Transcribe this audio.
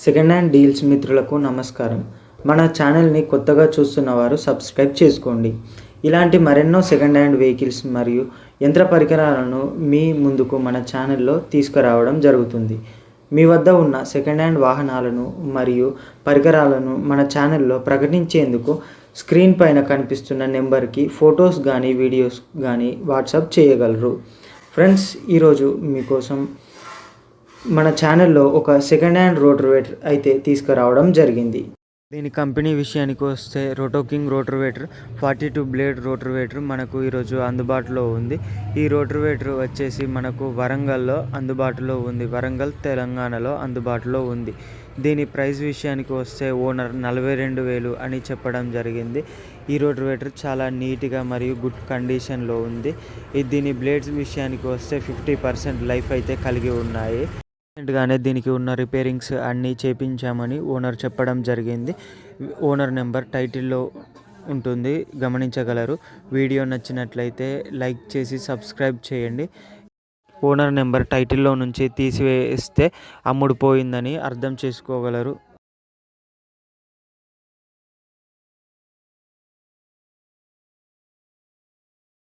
Second hand deals మిత్రులకు నమస్కారం. మన ఛానల్ని కొత్తగా చూస్తున్న వారు సబ్స్క్రైబ్ చేసుకోండి. ఇలాంటి మరెన్నో సెకండ్ హ్యాండ్ వెహికల్స్ మరియు యంత్ర పరికరాలను మీ ముందుకు మన ఛానల్లో తీసుకురావడం జరుగుతుంది. మీ వద్ద ఉన్న సెకండ్ హ్యాండ్ వాహనాలను మరియు పరికరాలను మన ఛానల్లో ప్రకటించేందుకు స్క్రీన్ పైన కనిపిస్తున్న నెంబర్కి ఫొటోస్ కానీ వీడియోస్ కానీ వాట్సాప్ చేయగలరు. ఫ్రెండ్స్, ఈరోజు మీకోసం మన ఛానల్లో ఒక సెకండ్ హ్యాండ్ రోటోవేటర్ అయితే తీసుకురావడం జరిగింది. దీని కంపెనీ విషయానికి వస్తే రోటోకింగ్ రోటోవేటర్ 42 బ్లేడ్ రోటోవేటర్ మనకు ఈరోజు అందుబాటులో ఉంది. ఈ రోటోవేటర్ వచ్చేసి మనకు వరంగల్లో అందుబాటులో ఉంది. వరంగల్, తెలంగాణలో అందుబాటులో ఉంది. దీని ప్రైస్ విషయానికి వస్తే ఓనర్ 42,000 అని చెప్పడం జరిగింది. ఈ రోటోవేటర్ చాలా నీట్గా మరియు గుడ్ కండిషన్లో ఉంది. దీని బ్లేడ్స్ విషయానికి వస్తే 50% లైఫ్ అయితే కలిగి ఉన్నాయి. రీసెంట్గానే దీనికి ఉన్న రిపేరింగ్స్ అన్నీ చేపించామని ఓనర్ చెప్పడం జరిగింది. ఓనర్ నెంబర్ టైటిల్లో ఉంటుంది, గమనించగలరు. వీడియో నచ్చినట్లయితే లైక్ చేసి సబ్స్క్రైబ్ చేయండి. ఓనర్ నెంబర్ టైటిల్లో నుంచి తీసివేస్తే అమ్ముడుపోయిందని అర్థం చేసుకోగలరు.